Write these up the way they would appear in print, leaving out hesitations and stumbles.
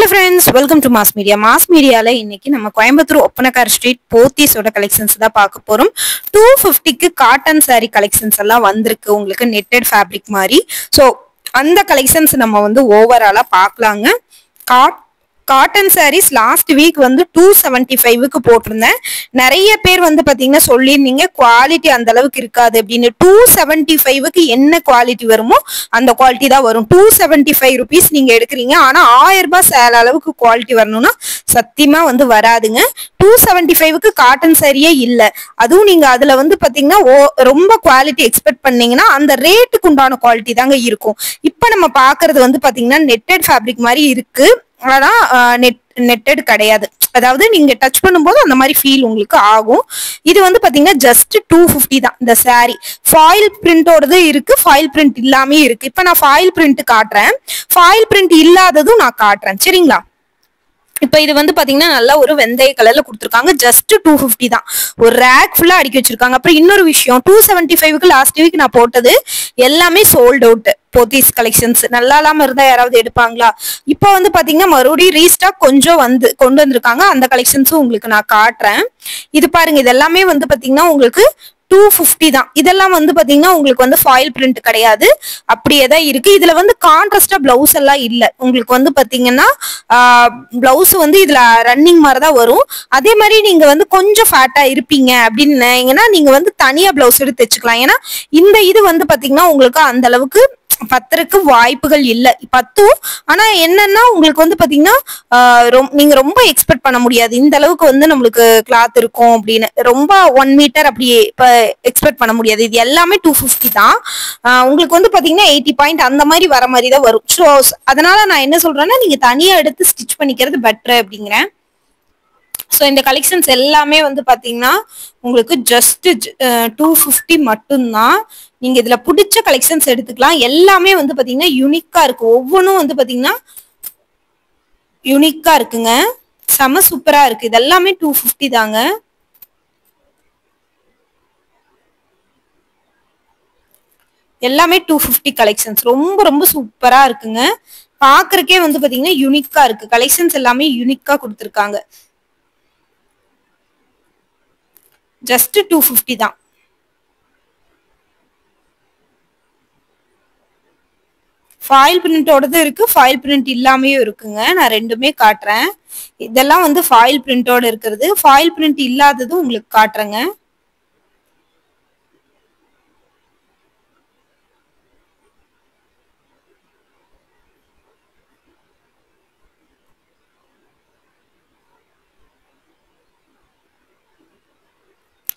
Hi friends, welcome to Mass Media. Mass Media la இன்னைக்கு நம்ம Coimbatore Oppanakara street போத்தீஸோட collections தான் பார்க்க போறோம். 250க்கு காட்டன் saree கலெக்ஷன்ஸ் எல்லாம் வந்திருக்கு உங்களுக்கு நெட்டட் ஃபேப்ரிக் மாதிரி. ஸோ அந்த கலெக்ஷன்ஸ் நம்ம வந்து ஓவராலா பார்க்கலாங்க. காட்டன் சாரீஸ் லாஸ்ட் வீக் வந்து 275க்கு போட்டிருந்தேன். நிறைய பேர் வந்து பாத்தீங்கன்னா சொல்லியிருந்தீங்க குவாலிட்டி அந்த அளவுக்கு இருக்காது அப்படின்னு. 275க்கு என்ன குவாலிட்டி வருமோ அந்த குவாலிட்டி தான் வரும். 275 ருபீஸ் நீங்க எடுக்கிறீங்க, ஆனா 1000 ரூபாய் சேல் அளவுக்கு குவாலிட்டி வரணும்னா சத்தியமா வந்து வராதுங்க. 275க்கு காட்டன் சாரியே இல்ல. அதுவும் நீங்க அதுல வந்து பாத்தீங்கன்னா ரொம்ப குவாலிட்டி எக்ஸ்பெக்ட் பண்ணீங்கன்னா அந்த ரேட்டுக்கு உண்டான குவாலிட்டி தாங்க இருக்கும். இப்ப நம்ம பாக்குறது வந்து பாத்தீங்கன்னா நெட்டட் ஃபேப்ரிக் மாதிரி இருக்கு, ஆனா நெட்டட் கிடையாது. அதாவது நீங்க டச் பண்ணும்போது அந்த மாதிரி ஃபீல் உங்களுக்கு ஆகும். இது வந்து பாத்தீங்கன்னா ஜஸ்ட் 250 தான் இந்த சாரி. ஃபாயில் பிரிண்டோடது இருக்கு, ஃபாயில் பிரிண்ட் இல்லாமே இருக்கு. இப்ப நான் ஃபாயில் பிரிண்ட் காட்டுறேன், ஃபாயில் பிரிண்ட் இல்லாததும் நான் காட்டுறேன், சரிங்களா? இப்ப இது வந்து பாத்தீங்கன்னா நல்லா ஒரு வெந்தய கலர்ல கொடுத்துருக்காங்க. ஜஸ்ட் 250 தான். ஒரு ரேக் ஃபுல்லா அடுக்கி வச்சிருக்காங்க. அப்புறம் இன்னொரு விஷயம், 275க்கு லாஸ்ட் வீக் நான் போட்டது எல்லாமே சோல்ட் அவுட். போத்தீஸ் கலெக்ஷன்ஸ் நல்லா இல்லாம இருந்தா யாராவது எடுப்பாங்களா? இப்போ வந்து பாத்தீங்கன்னா மறுபடியும் ரீஸ்டாக் கொஞ்சம் வந்து கொண்டு வந்திருக்காங்க. அந்த கலெக்ஷன்ஸும் உங்களுக்கு நான் காட்டுறேன். இது பாருங்க, இது எல்லாமே வந்து பாத்தீங்கன்னா உங்களுக்கு 250 தான். இதெல்லாம் வந்து பாத்தீங்கன்னா உங்களுக்கு வந்து ஃபாயில் பிரிண்ட் கிடையாது, அப்படியே தான் இருக்கு. இதுல வந்து கான்ட்ராஸ்டா பிளவுஸ் எல்லாம் இல்ல. உங்களுக்கு வந்து பாத்தீங்கன்னா பிளவுஸ் வந்து இதுல ரன்னிங் மாதிரி தான் வரும். அதே மாதிரி நீங்க வந்து கொஞ்சம் ஃபேட்டா இருப்பீங்க அப்படின்னு நீங்க வந்து தனியா பிளவுஸ் எடுத்து தைச்சுக்கலாம். ஏன்னா இந்த இது வந்து பாத்தீங்கன்னா உங்களுக்கு அந்த அளவுக்கு பத்தருக்கு வாய்ப்புகள் இல்லை. பத்தும், ஆனா என்னன்னா உங்களுக்கு வந்து பாத்தீங்கன்னா நீங்க ரொம்ப எக்ஸ்பெக்ட் பண்ண முடியாது இந்த அளவுக்கு வந்து நம்மளுக்கு கிளாத் இருக்கும் அப்படின்னு. ரொம்ப 1 மீட்டர் அப்படியே இப்ப எக்ஸ்பெக்ட் பண்ண முடியாது. இது எல்லாமே 250 தான். உங்களுக்கு வந்து பாத்தீங்கன்னா 80 பாயிண்ட் அந்த மாதிரி வர மாதிரி தான் வரும். ஸோ அதனால நான் என்ன சொல்றேன்னா நீங்க தனியா எடுத்து ஸ்டிச் பண்ணிக்கிறது பெட்டர் அப்படிங்கிறேன். ஸோ இந்த கலெக்ஷன்ஸ் எல்லாமே வந்து பாத்தீங்கன்னா உங்களுக்கு ஜஸ்ட் 250 மட்டும்தான். நீங்க இதுல பிடிச்ச கலெக்ஷன்ஸ் எடுத்துக்கலாம். எல்லாமே வந்து பாத்தீங்கன்னா யூனிக்கா இருக்கு. ஒவ்வொன்றும் வந்து பாத்தீங்கன்னா யூனிக்கா இருக்குங்க, செம சூப்பரா இருக்கு. இது எல்லாமே 250 தாங்க. எல்லாமே 250 கலெக்ஷன்ஸ் ரொம்ப ரொம்ப சூப்பரா இருக்குங்க. பாக்குறக்கே வந்து பாத்தீங்கன்னா யூனிக்கா இருக்கு. கலெக்ஷன்ஸ் எல்லாமே யூனிக்கா கொடுத்துருக்காங்க. ஜஸ்ட் 250 தான். ஃபாயில் பிரிண்டோடது இருக்கு, ஃபாயில் பிரிண்ட் இல்லாமையும் இருக்குங்க. நான் ரெண்டுமே காட்டுறேன். இதெல்லாம் வந்து ஃபாயில் பிரிண்டோட இருக்கிறது, ஃபாயில் பிரிண்ட் இல்லாததும் உங்களுக்கு காட்டுறேங்க.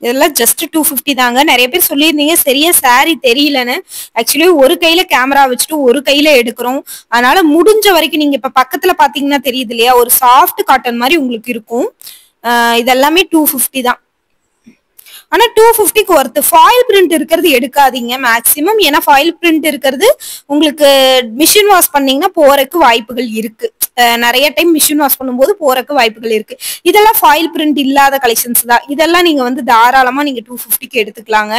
இதெல்லாம் ஜஸ்ட் 250 தாங்க. நிறைய பேர் சொல்லியிருந்தீங்க சரியா சாரி தெரியலன்னு. ஆக்சுவலி ஒரு கையில கேமரா வச்சுட்டு ஒரு கையில எடுக்கிறோம். அதனால முடிஞ்ச வரைக்கும் நீங்க இப்ப பக்கத்துல பாத்தீங்கன்னா தெரியுது இல்லையா, ஒரு சாஃப்ட் காட்டன் மாதிரி உங்களுக்கு இருக்கும். இதெல்லாமே 250 தான். ஆனா 250க்கு ஒர்த்து. ஃபாயில் பிரிண்ட் இருக்கிறது எடுக்காதீங்க மேக்சிமம். ஏன்னா ஃபாயில் பிரிண்ட் இருக்கிறது உங்களுக்கு மிஷின் வாஷ் பண்ணீங்கன்னா போறதுக்கு வாய்ப்புகள் இருக்கு. நிறைய டைம் மிஷின் வாஷ் பண்ணும்போது போறதுக்கு வாய்ப்புகள் இருக்கு. இதெல்லாம் ஃபாயில் பிரிண்ட் இல்லாத கலெக்ஷன்ஸ் தான். இதெல்லாம் நீங்க வந்து தாராளமா நீங்க 250க்கு எடுத்துக்கலாங்க.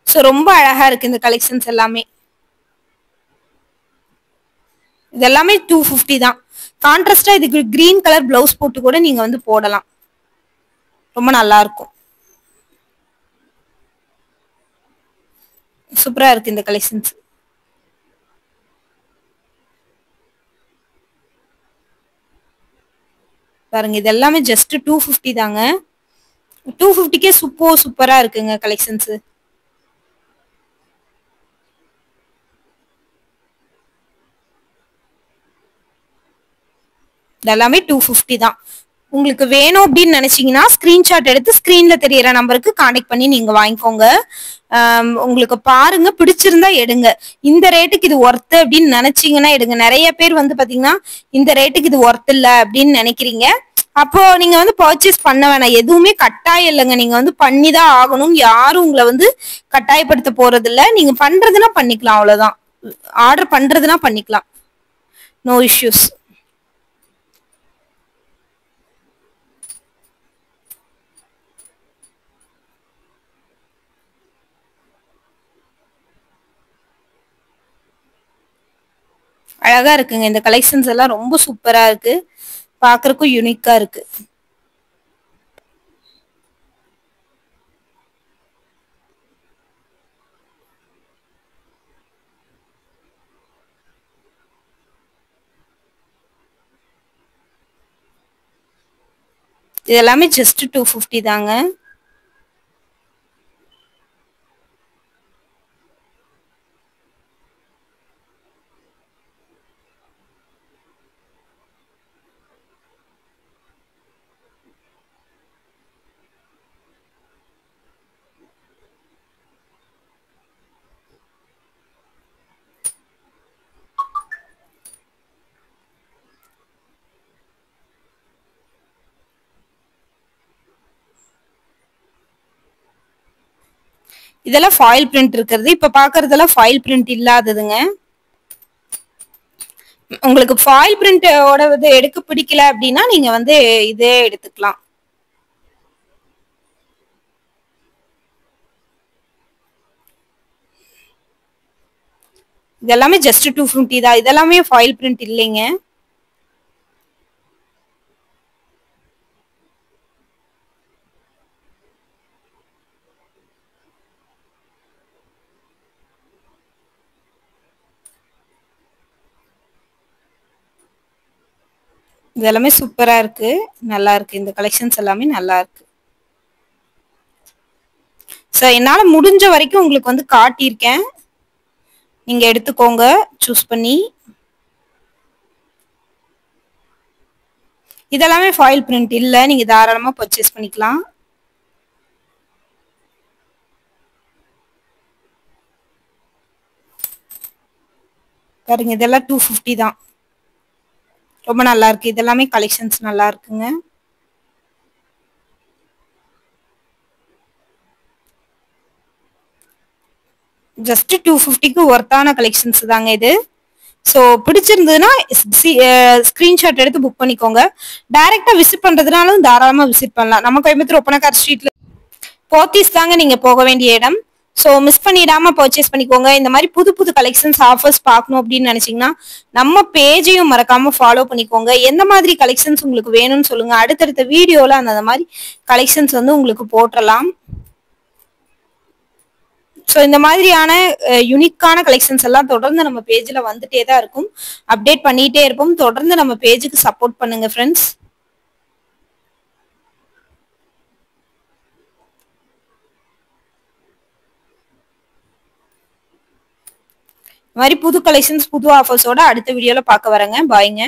ஸோ ரொம்ப அழகா இருக்கு இந்த கலெக்ஷன்ஸ் எல்லாமே. இதெல்லாமே 250 தான். கான்ட்ராஸ்டா இதுக்கு கிரீன் கலர் பிளவுஸ் போட்டு கூட நீங்க வந்து போடலாம், ரொம்ப நல்லா இருக்கும். சூப்பரா இருக்கு இந்த கலெக்ஷன்ஸ். பாருங்க, இது எல்லாமே ஜஸ்ட் 250 தாங்க. 250க்கே சூப்பரா இருக்குங்க கலெக்ஷன்ஸ். இதெல்லாமே 250 தான். உங்களுக்கு வேணும் அப்படின்னு நினைச்சீங்கன்னா ஸ்கிரீன்ஷாட் எடுத்து ஸ்கிரீன்ல தெரியற நம்பருக்கு கான்டாக்ட் பண்ணி நீங்க வாங்கிக்கோங்க. உங்களுக்கு பாருங்க, பிடிச்சிருந்தா எடுங்க. இந்த ரேட்டுக்கு இது ஒர்த்து அப்படின்னு நினைச்சீங்கன்னா எடுங்க. நிறைய பேர் வந்து பாத்தீங்கன்னா இந்த ரேட்டுக்கு இது ஒர்த் இல்ல அப்படின்னு நினைக்கிறீங்க. அப்போ நீங்க வந்து பர்ச்சேஸ் பண்ண வேணாம். எதுவுமே கட்டாயம் இல்லைங்க. நீங்க வந்து பண்ணிதான் ஆகணும். யாரும் உங்களை வந்து கட்டாயப்படுத்த போறது இல்ல. நீங்க பண்றதுன்னா பண்ணிக்கலாம், அவ்வளவுதான். ஆர்டர் பண்றதுன்னா பண்ணிக்கலாம், நோ இஷ்யூஸ். அழகா இருக்குங்க. இந்த கலெக்ஷன்ஸ் எல்லாம் ரொம்ப சூப்பரா இருக்கு. பாக்குறதுக்கும் யூனிக்கா இருக்கு. இது எல்லாமே ஜஸ்ட் 250 தாங்க. இதெல்லாம் ஃபாயில் பிரிண்ட் இருக்கிறது. இப்ப பாக்குறதெல்லாம் ஃபாயில் பிரிண்ட் இல்லாததுங்க. உங்களுக்கு ஃபாயில் பிரிண்டோட இது எடுக்க பிடிக்கல அப்படின்னா நீங்க வந்து இதே எடுத்துக்கலாம். இதெல்லாமே ஜஸ்ட் 250 தான். இதெல்லாமே ஃபாயில் பிரிண்ட் இல்லைங்க. இதெல்லாமே சூப்பரா இருக்கு. நல்லா இருக்கு. இந்த கலெக்ஷன்ஸ் எல்லாமே நல்லா இருக்கு. சோ என்னால முடிஞ்ச வரைக்கும் உங்களுக்கு வந்து காட்டியிருக்கேன். நீங்க எடுத்துக்கோங்க சூஸ் பண்ணி. இதெல்லாமே ஃபாயில் பிரிண்ட் இல்ல. நீங்க தாராளமா பர்ச்சேஸ் பண்ணிக்கலாம். பாருங்க இதெல்லாம் 250 தான். ரொம்ப நல்லா இருக்கு. இதெல்லாமே கலெக்ஷன்ஸ் நல்லா இருக்குங்க. ஜஸ்ட் 250க்கு ஒர்த்தான கலெக்ஷன்ஸ் தாங்க இது. ஸோ பிடிச்சிருந்ததுன்னா ஸ்கிரீன்ஷாட் எடுத்து புக் பண்ணிக்கோங்க. டைரக்டா விசிட் பண்றதுனாலும் தாராளமா விசிட் பண்ணலாம். நம்ம கோயம்புத்தூர் ஒப்பனக்கார் ஸ்ட்ரீட்ல போத்தீஸ் தாங்க நீங்க போக வேண்டிய இடம். ஸோ மிஸ் பண்ணிடாம பர்ச்சேஸ் பண்ணிக்கோங்க. இந்த மாதிரி புது புது கலெக்ஷன்ஸ் ஆஃபர்ஸ் பார்க்கணும் அப்படின்னு நினைச்சீங்கன்னா நம்ம பேஜையும் மறக்காம ஃபாலோ பண்ணிக்கோங்க. எந்த மாதிரி கலெக்ஷன்ஸ் உங்களுக்கு வேணும்னு சொல்லுங்க. அடுத்தடுத்த வீடியோல அந்த மாதிரி கலெக்ஷன்ஸ் வந்து உங்களுக்கு போட்டுடலாம். ஸோ இந்த மாதிரியான யூனிக்கான கலெக்ஷன்ஸ் எல்லாம் தொடர்ந்து நம்ம பேஜ்ல வந்துட்டே தான் இருக்கும். அப்டேட் பண்ணிட்டே இருப்போம். தொடர்ந்து நம்ம பேஜுக்கு சப்போர்ட் பண்ணுங்க ஃப்ரெண்ட்ஸ். இந்த மாதிரி புது கலெக்ஷன்ஸ் புது ஆஃபர்ஸோட அடுத்த வீடியோல பார்க்க வரேங்க. பாய்ங்க.